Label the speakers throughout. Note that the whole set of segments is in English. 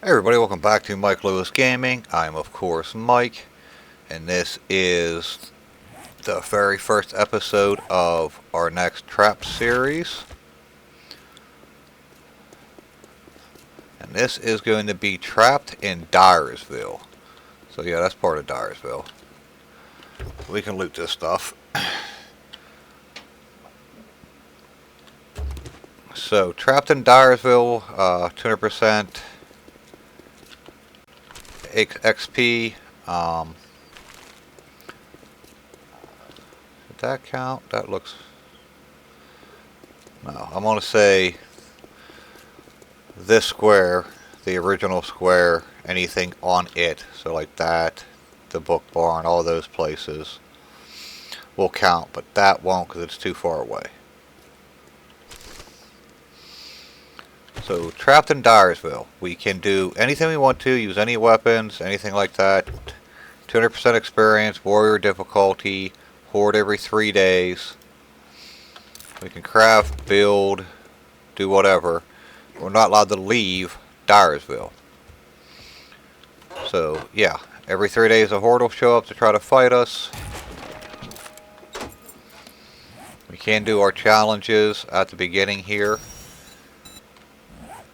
Speaker 1: Hey everybody, welcome back to Mike Lewis Gaming. I'm of course Mike, and this is the very first episode of our next trap series. And this is going to be Trapped in Diersville. So yeah, that's part of Diersville. We can loot this stuff. So, Trapped in Diersville, 200% XP. Did that count? That looks... No, I'm going to say this square, the original square, anything on it, so like that, the book barn, all those places will count, but that won't because it's too far away. So, Trapped in Diersville. We can do anything we want to, use any weapons, anything like that. 200% experience, warrior difficulty, horde every 3 days. We can craft, build, do whatever. We're not allowed to leave Diersville. So, yeah, every 3 days a horde will show up to try to fight us. We can do our challenges at the beginning here,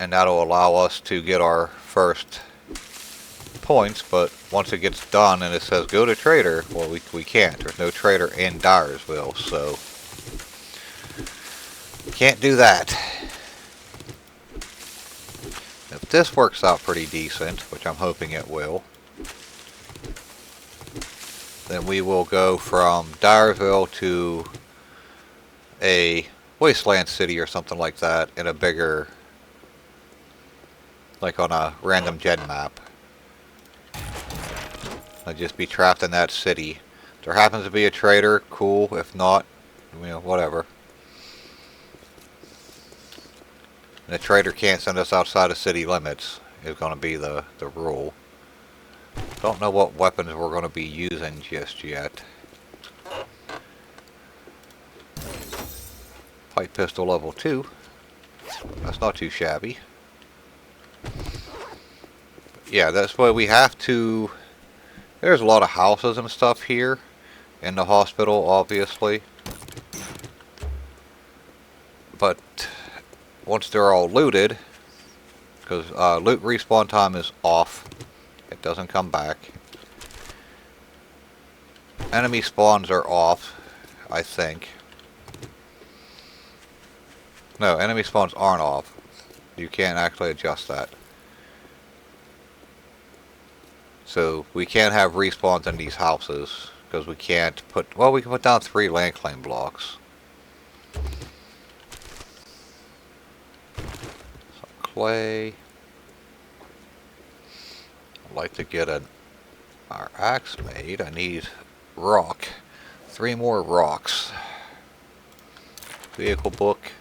Speaker 1: and that'll allow us to get our first points, but once it gets done and it says go to trader, well, we can't. There's no trader in Diersville, so can't do that. If this works out pretty decent, which I'm hoping it will, then we will go from Diersville to a wasteland city or something like that in a bigger, like on a random gen map. I'll just be trapped in that city. If there happens to be a trader, cool. If not, whatever. And the trader can't send us outside of city limits is going to be the rule. Don't know what weapons we're going to be using just yet. Pipe pistol level 2. That's not too shabby. Yeah, that's why we have to... There's a lot of houses and stuff here in the hospital, obviously. But once they're all looted, because loot respawn time is off, it doesn't come back. Enemy spawns are off, I think. No, enemy spawns aren't off. You can't actually adjust that. So we can't have respawns in these houses because we can't put, well, we can put down 3 land claim blocks. Some clay. I'd like to get our axe made. I need rock. 3 more rocks. Vehicle book.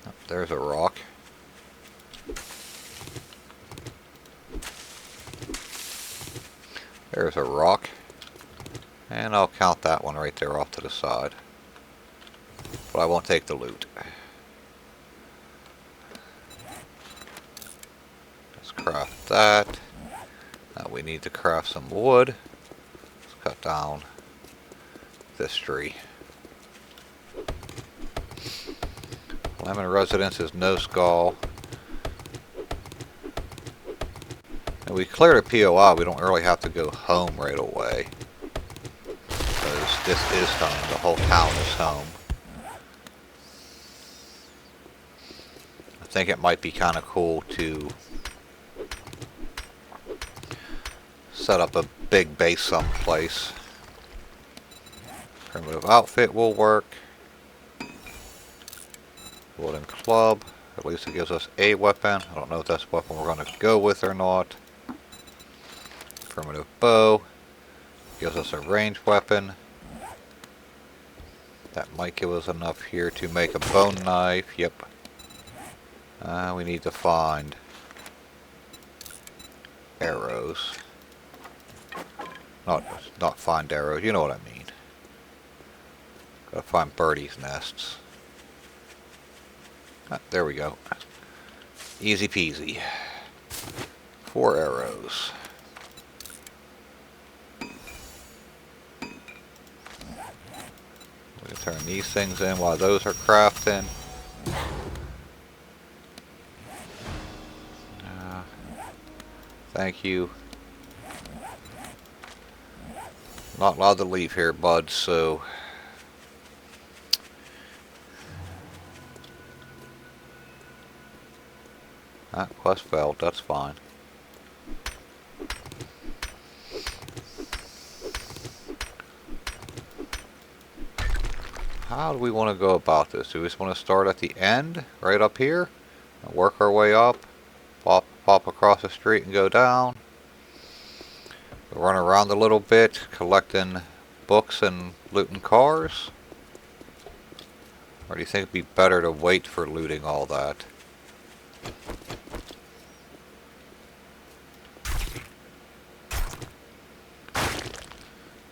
Speaker 1: Oh, there's a rock. There's a rock, and I'll count that one right there off to the side, but I won't take the loot. Let's craft that. Now we need to craft some wood. Let's cut down this tree. Lemon Residence is no skull. And we cleared a POI, we don't really have to go home right away. Because this is home, the whole town is home. I think it might be kind of cool to set up a big base someplace. Primitive outfit will work. Wooden club, at least it gives us a weapon. I don't know if that's the weapon we're going to go with or not. Primitive bow gives us a ranged weapon. That might give us enough here to make a bone knife. Yep. We need to find arrows. Not find arrows. You know what I mean. Gotta find birdies' nests. Ah, there we go. Easy peasy. 4 arrows. We can turn these things in while those are crafting. Thank you. Not allowed to leave here, bud, so... quest failed, that's fine. How do we want to go about this? Do we just want to start at the end, right up here? And work our way up? Pop across the street and go down? Run around a little bit, collecting books and looting cars? Or do you think it'd be better to wait for looting all that? I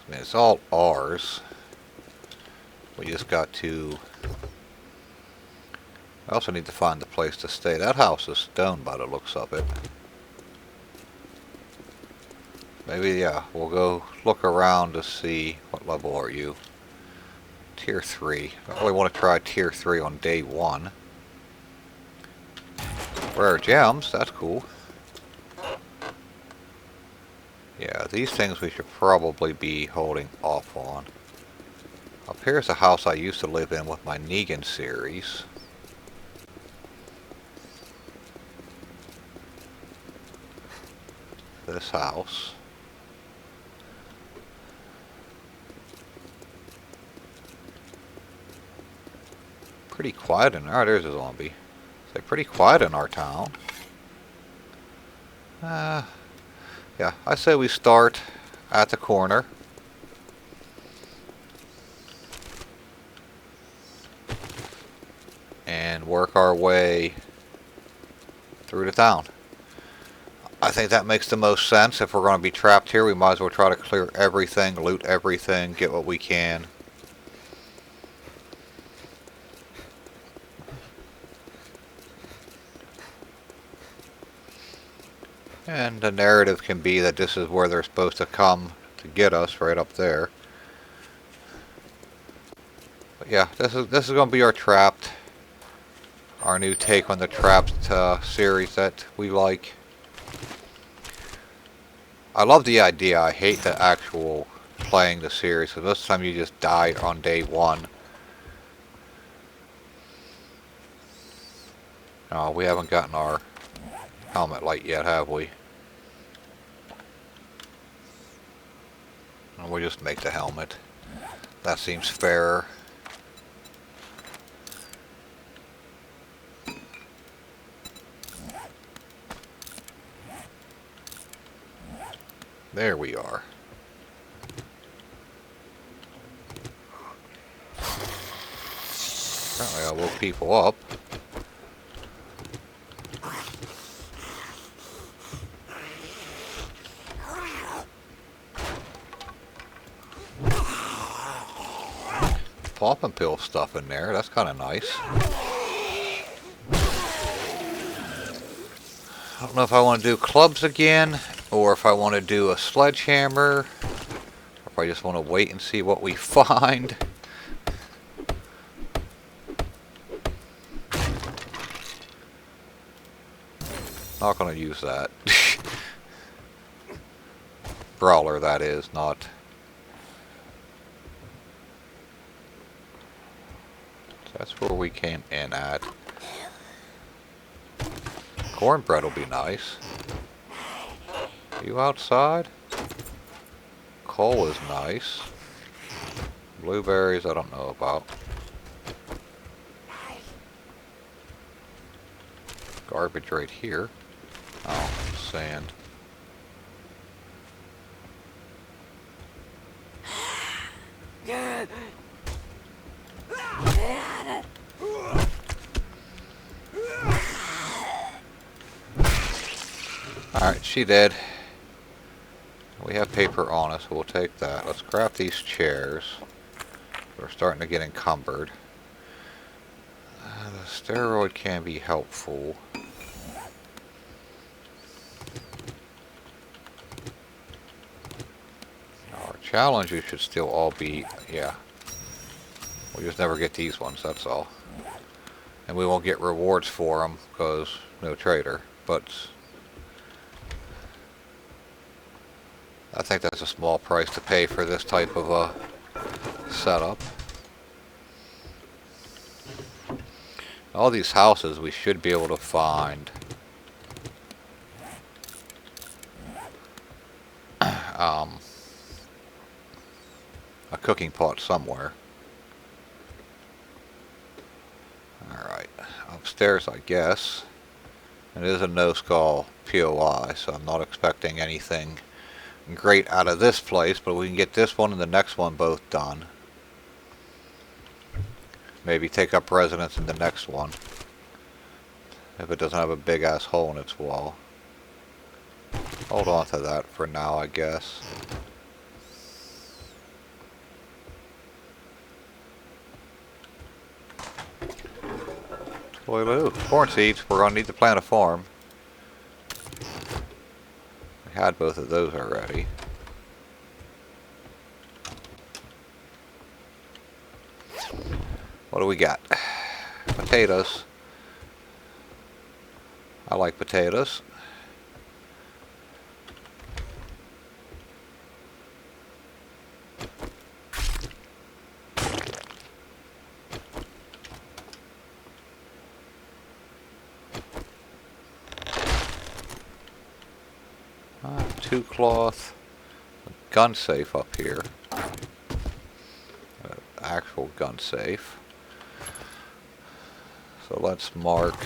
Speaker 1: mean, it's all ours. We just got to... I also need to find the place to stay. That house is stone by the looks of it. Maybe, yeah, we'll go look around to see... What level are you? Tier 3. I really want to try Tier 3 on day 1. Rare gems, that's cool. Yeah, these things we should probably be holding off on. Up here's a house I used to live in with my Negan series. This house. Pretty quiet in there. Oh, there's a zombie. It's like pretty quiet in our town. Yeah, I say we start at the corner. And work our way through the town. I think that makes the most sense. If we're going to be trapped here, we might as well try to clear everything, loot everything, get what we can. And the narrative can be that this is where they're supposed to come to get us, right up there. But yeah, this is going to be our Trapped. Our new take on the Trapped series that we like. I love the idea. I hate the actual playing the series, because most of the time you just die on day 1. Oh, we haven't gotten our helmet light yet, have we? And we'll just make the helmet. That seems fairer. There we are. Apparently I woke people up. Popping pill stuff in there, that's kind of nice. I don't know if I want to do clubs again, or if I want to do a sledgehammer, or if I just want to wait and see what we find. Not going to use that. Brawler, that is, not... That's where we came in at. Cornbread will be nice. Are you outside? Coal is nice. Blueberries I don't know about. Garbage right here. Oh, sand. Alright, she dead. We have paper on us, so we'll take that. Let's craft these chairs. We're starting to get encumbered. The steroid can be helpful. challenges should still all be, yeah. We just never get these ones, that's all. And we won't get rewards for them because no trader. But I think that's a small price to pay for this type of a setup. All these houses we should be able to find a cooking pot somewhere. Alright, upstairs I guess. It is a no skull POI, so I'm not expecting anything great out of this place, but we can get this one and the next one both done. Maybe take up residence in the next one, if it doesn't have a big ass hole in its wall. Hold on to that for now, I guess. Toilet. Corn seeds. We're gonna need to plant a farm. We had both of those already. What do we got? Potatoes. I like potatoes. Two cloth. A gun safe up here. Actual gun safe. So let's mark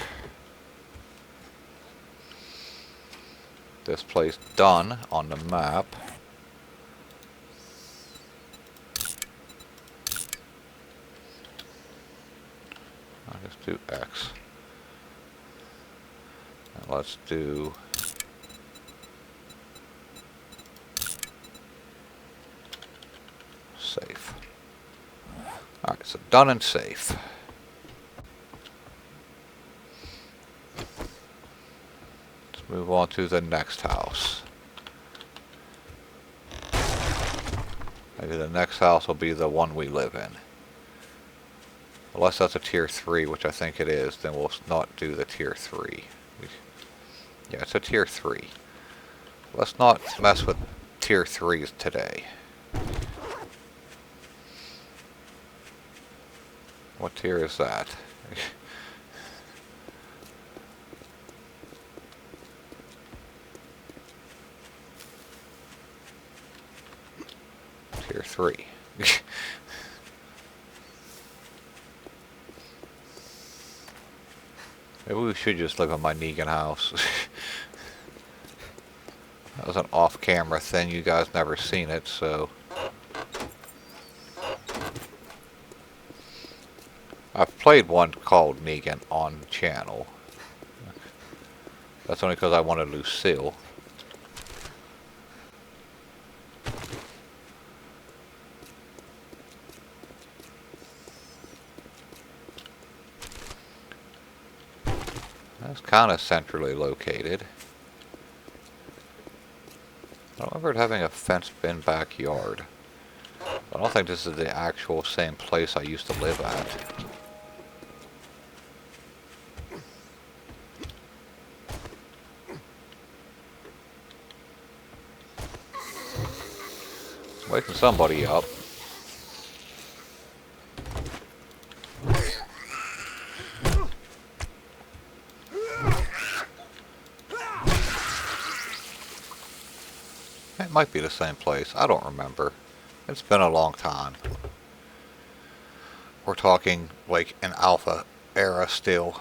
Speaker 1: this place done on the map. I'll just do X. And let's do safe. Alright, so done and safe. Let's move on to the next house. Maybe the next house will be the one we live in. Unless that's a tier 3, which I think it is, then we'll not do the tier 3. Yeah, it's a tier 3. Let's not mess with tier 3s today. What tier is that? Tier 3. Maybe we should just live in my Negan house. That was an off-camera thing. You guys never seen it, so... I've played one called Negan on the channel. That's only because I wanted Lucille. That's kind of centrally located. I don't remember it having a fenced-in backyard. I don't think this is the actual same place I used to live at. Waking somebody up. It might be the same place. I don't remember. It's been a long time. We're talking like an alpha era still.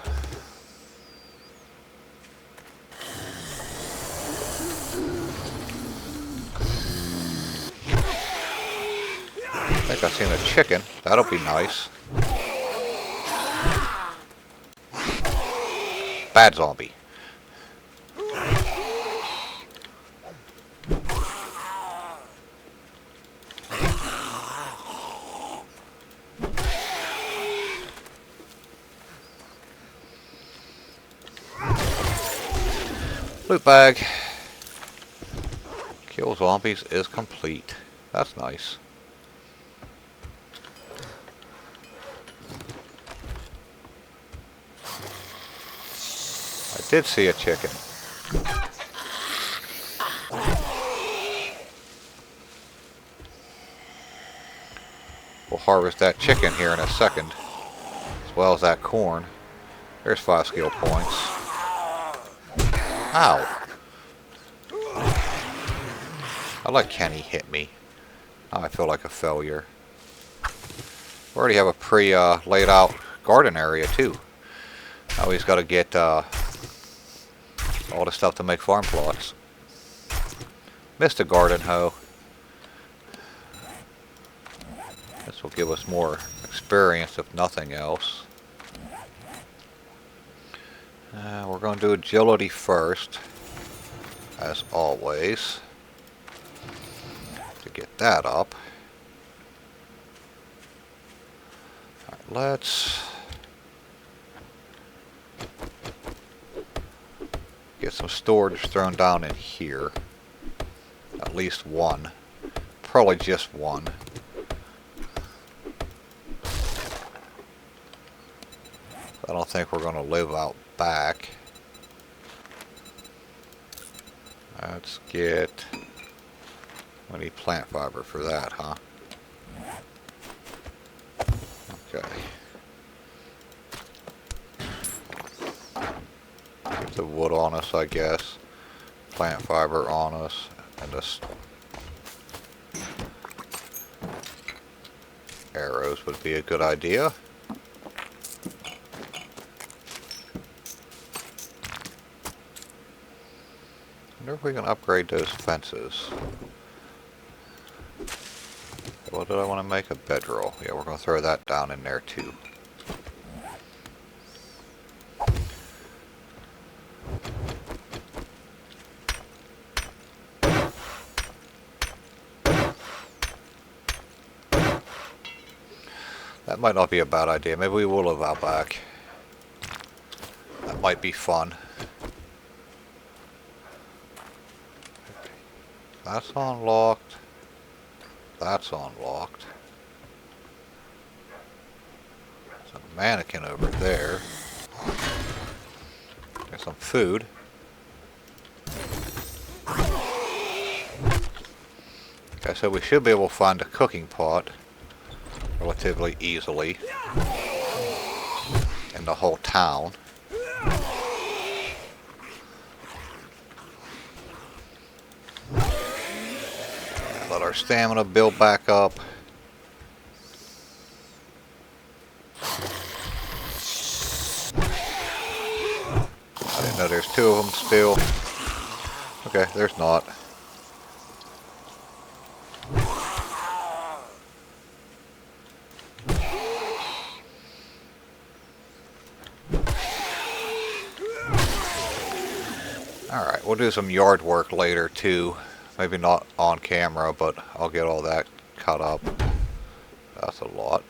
Speaker 1: I think I've seen a chicken. That'll be nice. Bad zombie. Loot bag. Kill zombies is complete. That's nice. I did see a chicken. We'll harvest that chicken here in a second, as well as that corn. There's 5 skill points. Ow! I let Kenny hit me. Now I feel like a failure. We already have a pre-laid out garden area too. Now he's got to get all the stuff to make farm plots. Missed a garden hoe. This will give us more experience if nothing else. We're going to do agility first, as always, to get that up. Alright, let's get some storage thrown down in here. At least one. Probably just one. I don't think we're going to live out back. Let's get... We need plant fiber for that, huh? Okay. Get the wood on us, I guess. Plant fiber on us. And this... arrows would be a good idea. I wonder if we can upgrade those fences. Well, did I want to make a bedroll? Yeah, we're going to throw that down in there too. That might not be a bad idea. Maybe we will live out back. That might be fun. That's unlocked. That's unlocked. There's a mannequin over there. There's some food. Okay, so we should be able to find a cooking pot relatively easily in the whole town. Let our stamina build back up. I didn't know there's 2 of them still. Okay, there's not. Alright, we'll do some yard work later too. Maybe not on camera, but I'll get all that cut up. That's a lot.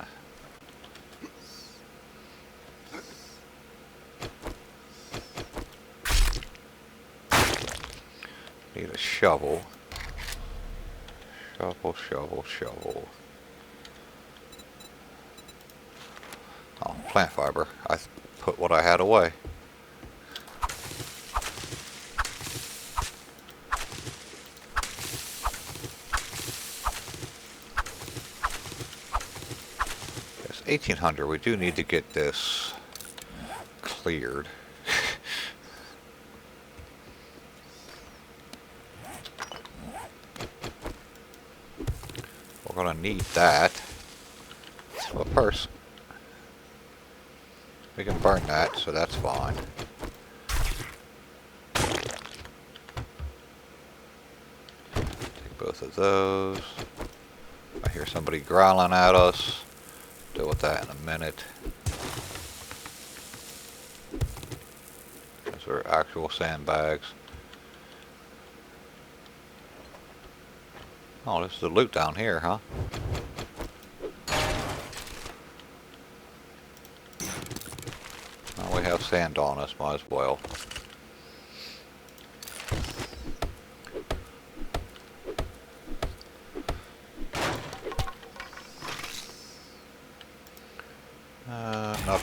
Speaker 1: Need a shovel. Shovel, shovel, shovel. Oh, plant fiber. I put what I had away. It's 1800. We do need to get this cleared. We're gonna need that. A purse. We can burn that, so that's fine. Take both of those. I hear somebody growling at us. Deal with that in a minute. Those are actual sandbags. Oh, this is the loot down here, huh? Well, we have sand on us, might as well.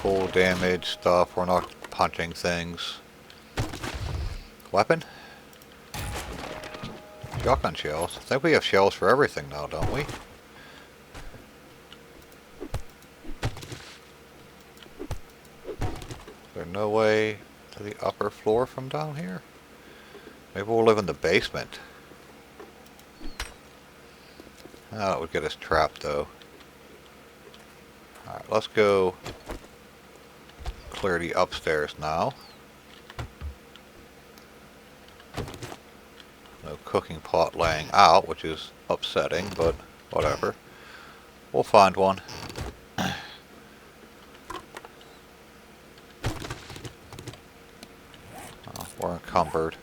Speaker 1: full damage stuff. We're not punching things. Weapon? Shotgun shells. I think we have shells for everything now, don't we? Is there no way to the upper floor from down here? Maybe we'll live in the basement. Oh, that would get us trapped though. Alright, let's go clear the upstairs now. No cooking pot laying out, which is upsetting, but whatever. We'll find one. Oh, we're encumbered.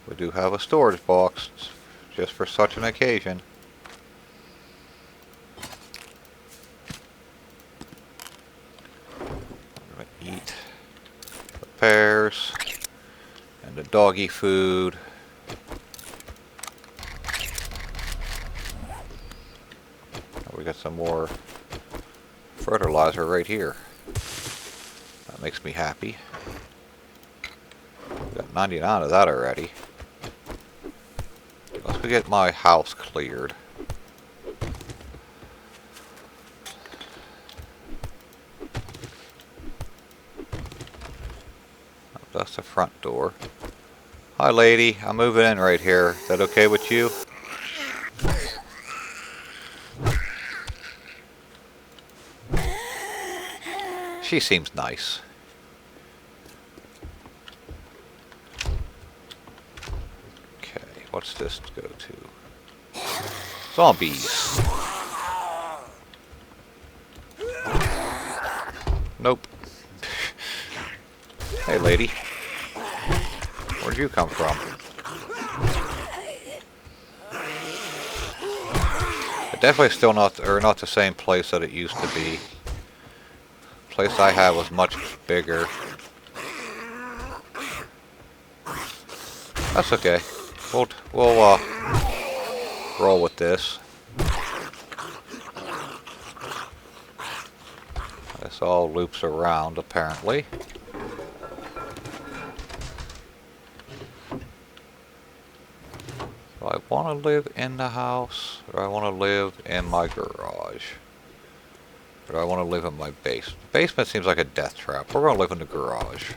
Speaker 1: We do have a storage box, just for such an occasion. I'm gonna eat the pears and the doggy food. We got some more fertilizer right here. That makes me happy. We got 99 of that already. Let's get my house cleared. That's the front door. Hi lady, I'm moving in right here. Is that okay with you? She seems nice. Okay, what's this go to? Zombies. Nope. Hey lady. Where'd you come from? It definitely still not the same place that it used to be. The place I had was much bigger. That's okay. We'll roll with this. This all loops around apparently. Do I want to live in the house, or do I want to live in my garage? Or do I want to live in my basement? The basement seems like a death trap. We're going to live in the garage.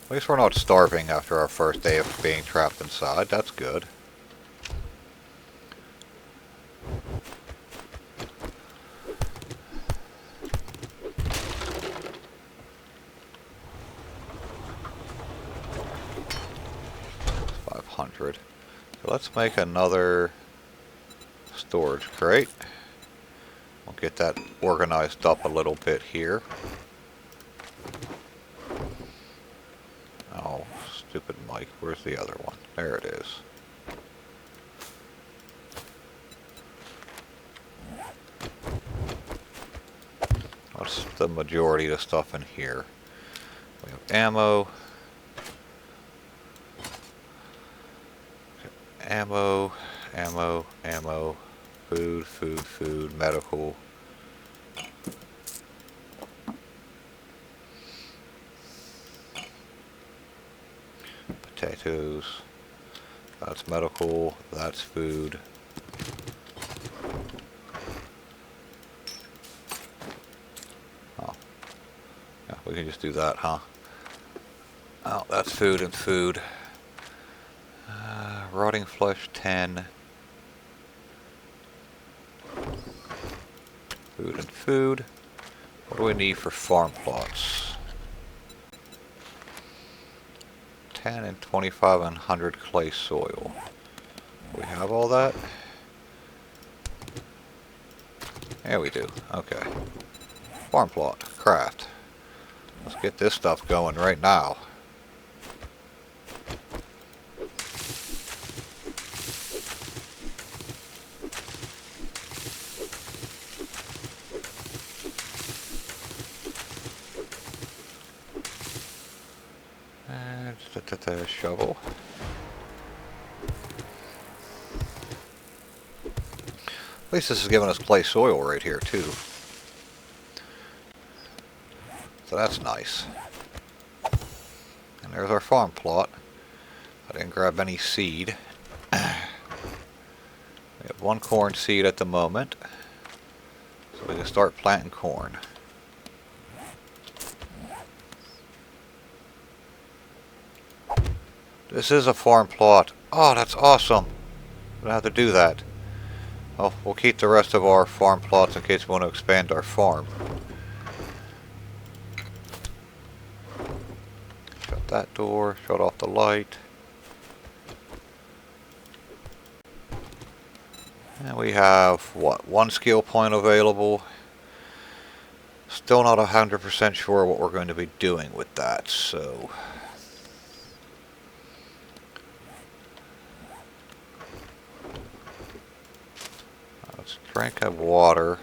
Speaker 1: At least we're not starving after our first day of being trapped inside. That's good. So let's make another storage crate. We'll get that organized up a little bit here. Oh, stupid mic. Where's the other one? There it is. What's the majority of the stuff in here? We have ammo. Ammo, ammo, ammo, food, food, food, medical. Potatoes. That's medical, that's food. Oh. Yeah, we can just do that, huh? Oh, that's food and food. Rotting flesh 10. Food and food. What do we need for farm plots? 10 and 25 and 100 clay soil. We have all that? Yeah, we do. Okay. Farm plot. Craft. Let's get this stuff going right now. Shovel. least this is giving us clay soil right here too. So that's nice. And there's our farm plot. I didn't grab any seed. We have one corn seed at the moment. So we can start planting corn. This is a farm plot. Oh, that's awesome. We don't have to do that. Well, we'll keep the rest of our farm plots in case we want to expand our farm. Shut that door, shut off the light. And we have, what, one skill point available. Still not 100% sure what we're going to be doing with that, so... Let's drink of water.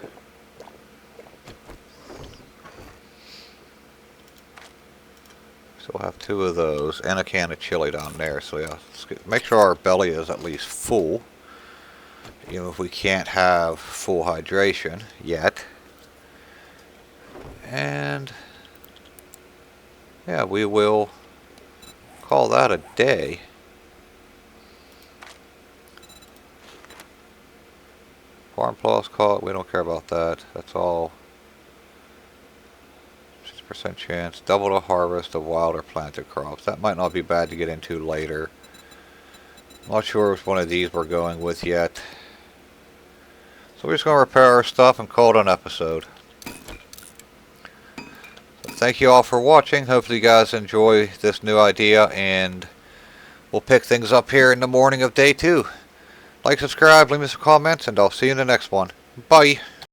Speaker 1: Still have 2 of those and a can of chili down there, so yeah, let's make sure our belly is at least full. Even if we can't have full hydration yet. And yeah, we will call that a day. Farm plots caught, we don't care about that. That's all 6% chance. Double the harvest of wild or planted crops. That might not be bad to get into later. I'm not sure which one of these we're going with yet. So we're just going to repair our stuff and call it an episode. So thank you all for watching. Hopefully you guys enjoy this new idea, and we'll pick things up here in the morning of day 2. Like, subscribe, leave me some comments, and I'll see you in the next one. Bye.